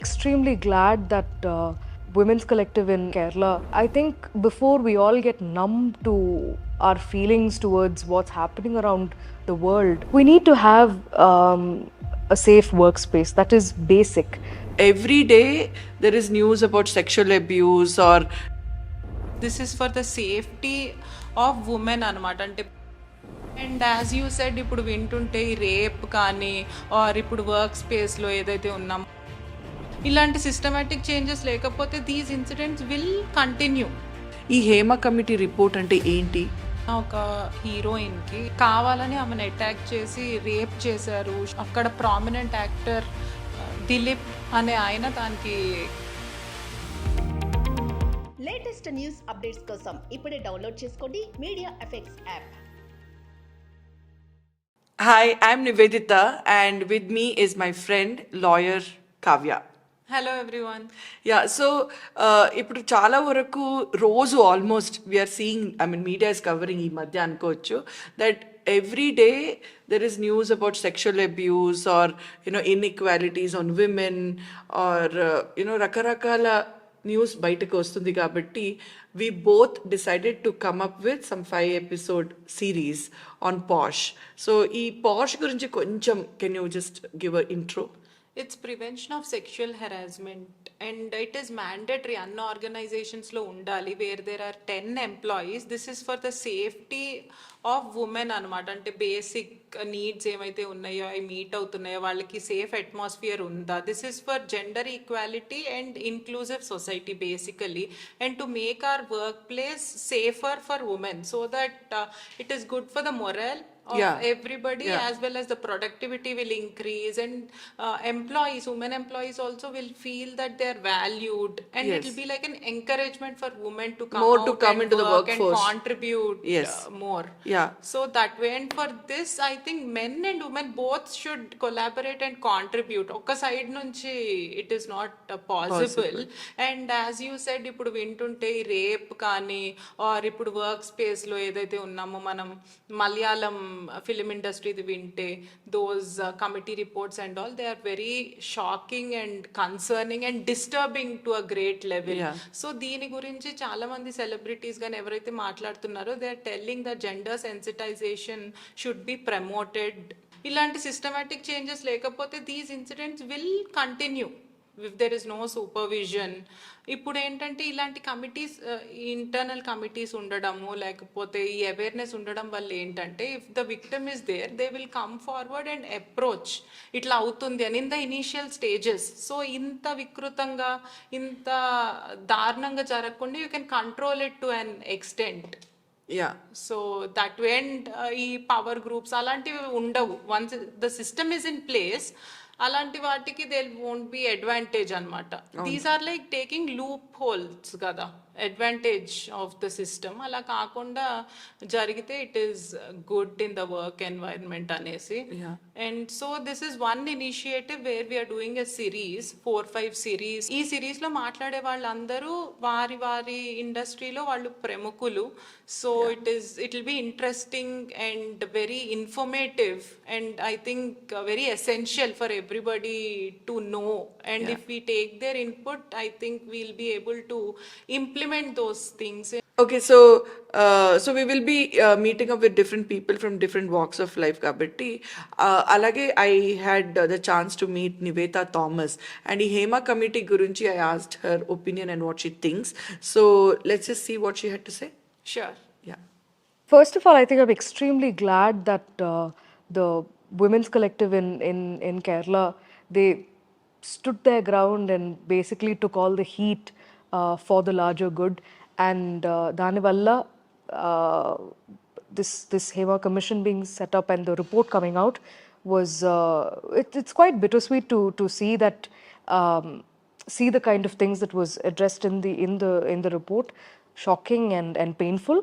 extremely glad that Women's Collective in Kerala, I think before we all get numb to our feelings towards what's happening around the world, we need to have a safe workspace. That is basic. Every day there is news about sexual abuse or this is for the safety of women అనమాట. అంటే and as you said ఇప్పుడు వింటుంటే ఈ rape కానీ are ఇప్పుడు work స్పేస్లో ఏదైతే ఉన్నాం ఇలాంటి సిస్టమేటిక్ చేంజెస్ లేకపోతే దీస్ ఇన్సిడెంట్స్ విల్ కంటిన్యూ. ఈ హేమ కమిటీ రిపోర్ట్ అంటే ఏంటి? ఒక హీరోయిన్కి కావాలని ఆమెను అటాక్ చేసి రేప్ చేశారు. అక్కడ ప్రామినెంట్ యాక్టర్ దిలీప్ అనే ఆయన దానికి లేటెస్ట్ న్యూస్ అప్డేట్స్ కోసం ఇప్పుడే డౌన్లోడ్ చేసుకోండి media effects app. Hi, I'm Nivedita and with me is my friend lawyer Kavya. Hello everyone. Yeah so ఇప్పుడు చాలా వరకు రోజు almost we are seeing, I mean media is covering ఈ మధ్య అనుకోవచ్చు that every day there is news about sexual abuse or inequalities on women or రకరకాల news బయటకు వస్తుంది. కాబట్టి we both decided to come up with some 5-episode series on POSH. So ఈ POSH గురించి కొంచెం can you just give a intro? It's prevention of sexual harassment and it is mandatory అన్ని ఆర్గనైజేషన్స్లో ఉండాలి where there are 10 employees. This is for the safety of women అనమాట. అంటే basic needs ఏమైతే ఉన్నాయో అవి మీట్ అవుతున్నాయో, వాళ్ళకి సేఫ్ అట్మాస్ఫియర్ ఉందా, this is for gender equality and inclusive society basically, and to make our work place safer for women so that it is good for the moral of everybody, as well as the productivity will increase, and employees, women employees also will feel that they are valued, and it will be like an encouragement for women to come More out to come and into the work and workforce. contribute more. Yeah. So that way, and for this I think men and women both should collaborate and contribute. Oka side nunchi it is not possible. And as you said ఇప్పుడు వింటుంటే ఈ rape కానీ are ఇప్పుడు work స్పేస్లో ఏదైతే ఉన్నామో మనం Malayalam film ఇండస్ట్రీది వింటే those committee reports and all they are very shocking and concerning and disturbing to a great level. So దీని గురించి చాలా మంది సెలబ్రిటీస్ కానీ ఎవరైతే మాట్లాడుతున్నారో they are telling the gender sensitisation should be promoted. ఇలాంటి సిస్టమేటిక్ చేంజెస్ లేకపోతే these incidents will continue if there is no supervision. ఇప్పుడు ఏంటంటే ఇలాంటి కమిటీస్, ఇంటర్నల్ కమిటీస్ ఉండడము లేకపోతే ఈ అవేర్నెస్ ఉండడం వల్ల ఏంటంటే if the victim is there they will come forward and approach ఇట్లా అవుతుంది అని in the initial stages. So ఇంత వికృతంగా ఇంత దారుణంగా జరగకుండా you can control it to an extent. Yeah. So that way and ఈ పవర్ గ్రూప్స్ అలాంటివి ఉండవు. Once the system is in place అలాంటి వాటికి దే వోంట్ బి అడ్వాంటేజ్ అనమాట. These are like taking loop holes కదా, అడ్వాంటేజ్ ఆఫ్ ద సిస్టమ్. అలా కాకుండా జరిగితే it is good in the work environment అనేసి. And so this is one initiative where we're doing a series, 4-5 series. ఈ సిరీస్లో మాట్లాడే వాళ్ళందరూ వారి వారి ఇండస్ట్రీలో వాళ్ళు ప్రముఖులు. So it will be interesting and very informative and I think very essential for everybody to know, and if we take their input I think we'll be able to implement those things. Okay, so we will be meeting up with different people from different walks of life kabatti alage I had the chance to meet Nivedita Thomas, and ee Hema committee gurinchi I asked her opinion and what she thinks. So let's just see what she had to say. Sure. Yeah. First of all, I think I'm extremely glad that the Women's Collective in Kerala, they stood their ground and basically took all the heat for the larger good. And dani valla this Hema Commission being set up and the report coming out was it's quite bittersweet to see that see the kind of things that was addressed in the report. Shocking and painful.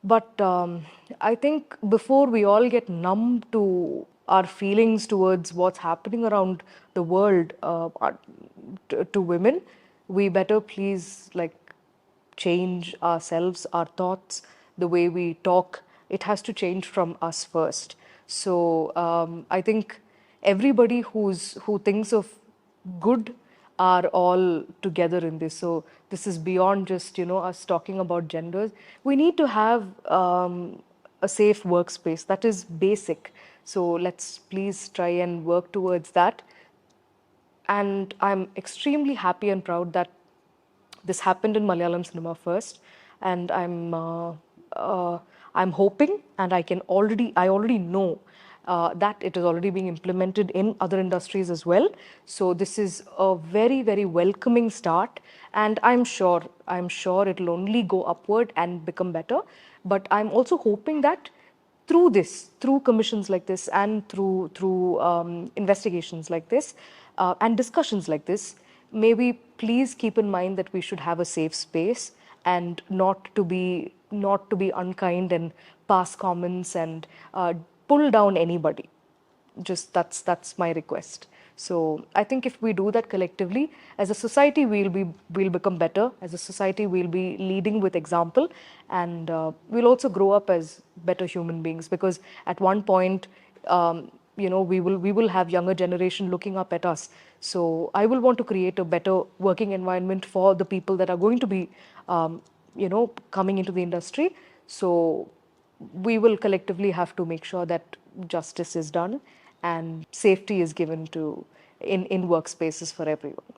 But I think before we all get numb to our feelings towards what's happening around the world to women, we better please like change ourselves, our thoughts, the way we talk. It has to change from us first. So I think everybody who thinks of good are all together in this. So this is beyond just, you know, us talking about genders. We need to have a safe workspace. That is basic. So let's please try and work towards that. And I'm extremely happy and proud that this happened in Malayalam cinema first, and I'm hoping, and I already know that it is already being implemented in other industries as well. So this is a very, very welcoming start, and I'm sure it'll only go upward and become better. But I'm also hoping that through this, through commissions like this, and through investigations like this, and discussions like this, maybe please keep in mind that we should have a safe space and not to be unkind and pass comments and pull down anybody. Just that's my request. So I think if we do that collectively, as a society, we'll become better. As a society, we'll be leading with example, and we'll also grow up as better human beings. Because at one point, you know, we will have younger generation looking up at us. So I will want to create a better working environment for the people that are going to be, you know, coming into the industry. So we will collectively have to make sure that justice is done and safety is given to in workspaces for everyone.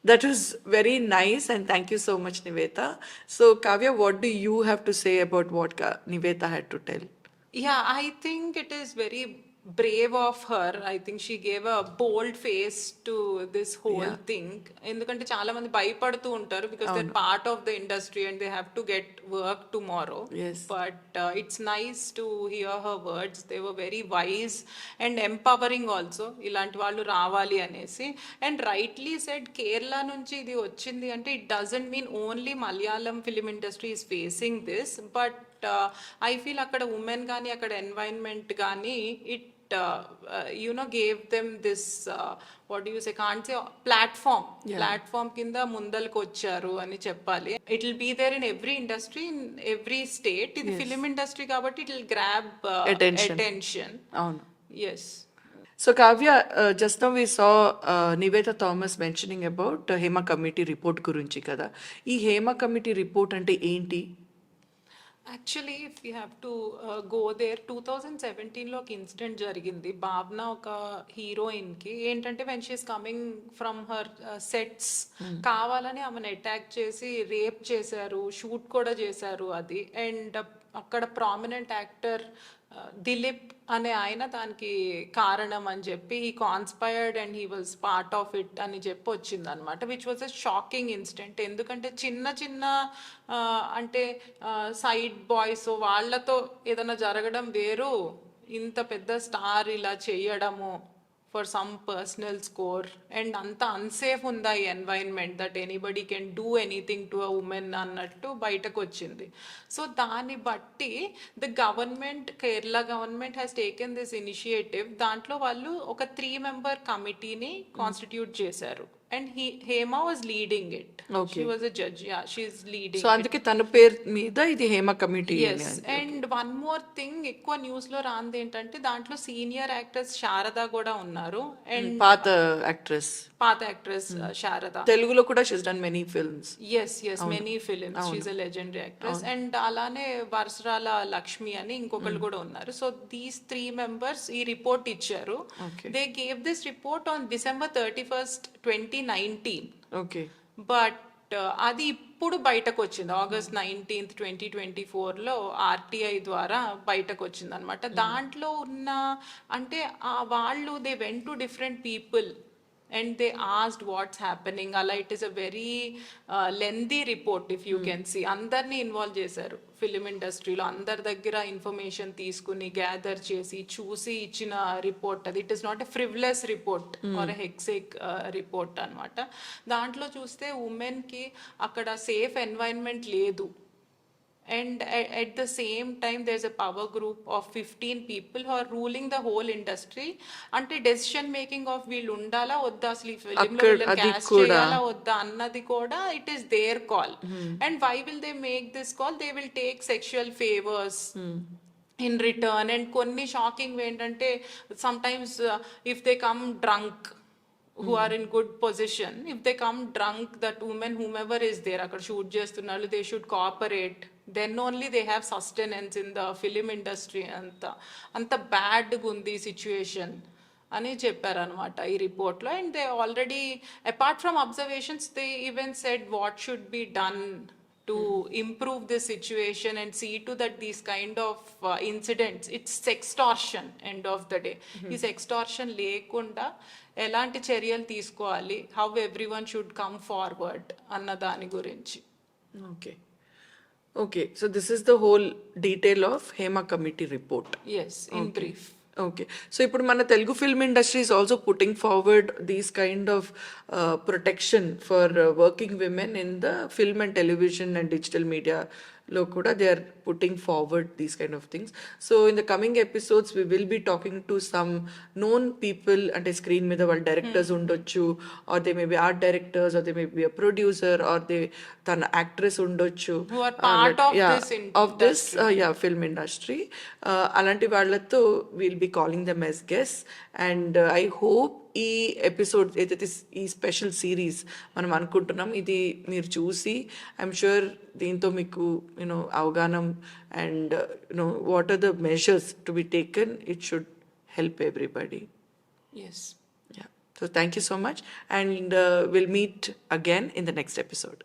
That was very nice, and thank you so much, Nivetha. So, Kavya, what do you have to say about what Nivetha had to tell? Yeah, I think it is very brave of her. I think she gave a bold face to this whole thing. ఎందుకంటే చాలా మంది భయపడుతూ ఉంటారు because they're part of the industry and they have to get work tomorrow. Yes. But it's nice to hear her words. They were very wise and empowering also. ఇలాంటి వాళ్ళు రావాలి అనేసి. And rightly said, Kerala నుంచి ఇది వచ్చింది అంటే it doesn't mean only Malayalam film industry is facing this, but I feel అక్కడ women కానీ అక్కడ ఎన్వైరన్మెంట్ కానీ it gave them this what you say can't say platform కింద ముందలకు వచ్చారు అని చెప్పాలి. It will be there in every industry in every state. ఇది ఫిలిం ఇండస్ట్రీ కాబట్టి ఇట్ విల్ గ్రాబ్ అటెన్షన్. అవును. Yes. So, Kavya, just now we saw Nivetha Thomas mentioning about Hema Committee report గురించి కదా. ఈ హేమ కమిటీ రిపోర్ట్ అంటే ఏంటి? Actually if you have to go there 2017లో ఒక ఇన్సిడెంట్ జరిగింది. భావన ఒక హీరోయిన్కి ఏంటంటే when she is coming from her sets కావాలని ఆమెను అటాక్ చేసి రేప్ చేశారు, షూట్ కూడా చేశారు అది. అండ్ అక్కడ ప్రామినెంట్ యాక్టర్ దిలీప్ అనే ఆయన దానికి కారణం అని చెప్పి he conspired and he was part of it అని చెప్పి వచ్చింది అనమాట, which was a shocking incident. ఎందుకంటే చిన్న చిన్న అంటే సైడ్ బాయ్స్ వాళ్ళతో ఏదైనా జరగడం వేరు, ఇంత పెద్ద స్టార్ ఇలా చేయడము for some personal score. And అంత అన్సేఫ్ ఉందా ఈ environment that anybody can do anything to a women అన్నట్టు బయటకు వచ్చింది. సో దాన్ని బట్టి the government, Kerala government has taken this initiative. దాంట్లో వాళ్ళు ఒక 3-member కమిటీని కాన్స్టిట్యూట్ చేశారు. And Hema was leading it. Okay. She was a judge. Yeah, she's leading. So అందుకే తన పేరు మీద ఇది Hema committee. Yes. And one more thing, ఎక్కువ న్యూస్ లో రాంది ఏంటంటే దాంట్లో సీనియర్ యాక్టర్స్ శారద కూడా ఉన్నారు. అండ్ పాత యాక్ట్రెస్ శారద తెలుగులో కూడా she's done many films. Yes many films. She's a legendary actress. And అలానే వరసరాల లక్ష్మి అని ఇంకొకళ్ళు కూడా ఉన్నారు. సో దీస్ 3 members ఈ రిపోర్ట్ ఇచ్చారు. They gave this report on December 31st, 2019. Okay. But అది ఇప్పుడు బయటకు వచ్చింది August 19th, 2024లో ఆర్టీఐ ద్వారా బయటకు వచ్చింది అనమాట. దాంట్లో ఉన్న అంటే వాళ్ళు they went to different people and they asked what's happening. Ala, it is a very lengthy report if you can see. Andarni involve చేశారు ఫిలిం ఇండస్ట్రీలో. అందరి దగ్గర ఇన్ఫర్మేషన్ తీసుకుని గ్యాదర్ చేసి చూసి ఇచ్చిన రిపోర్ట్ అది. It is not a frivolous report or a హెక్సేక్ రిపోర్ట్ అనమాట. దాంట్లో చూస్తే ఉమెన్కి అక్కడ సేఫ్ ఎన్వైరన్మెంట్ లేదు. And at the same time there's a power group of 15 people who are ruling the whole industry. Ante decision making of వీళ్ళు ఉండాలా వద్దా, అసలు ఈ ఫిలిం లో వీళ్ళని క్యాస్ట్ చేయాలా వద్దా అన్నది కూడా it is their call. And why will they make this call? They will take sexual favors in return. And కొన్ని షాకింగ్ ఏంటంటే sometimes if they come drunk, who are in good position, if they come drunk, that woman, whomever is there, అక్కడ shoot చేస్తున్నారు, they should cooperate. Then only they have sustenance in the film industry. అంత బ్యాడ్గా ఉంది situation అని చెప్పారనమాట ఈ రిపోర్ట్లో. And they already, apart from observations, they even said what should be done to improve this situation and see to that these kind of incidents, it's sextortion end of the day. ఈ sextortion లేకుండా ఎలాంటి చర్యలు తీసుకోవాలి, how everyone should come forward అన్న దాని గురించి. Okay, so this is the whole detail of Hema committee report. Yes, in brief. Okay, so ఇప్పుడు మన Telugu film industry is also putting forward these kind of protection for working women in the film and television and digital media లో కూడా they are putting forward these kind of things. So in the coming episodes we will be talking to some known people, అంటే screen మీద వాళ్ళ directors ఉండొచ్చు, or they may be art directors, or they may be a producer, or they తన actress ఉండొచ్చు, Who are part of this film industry. అలాంటి వాళ్ళతో we'll be calling them as guests, and I hope ఈ episode ఏదైతే ఈ special series మనం అనుకుంటున్నాం, ఇది మీరు చూసి ఐఎమ్ షూర్ దీంతో మీకు యూనో అవగాహన and you know what are the measures to be taken, it should help everybody. Yes. Yeah. So thank you so much, and we'll meet again in the next episode.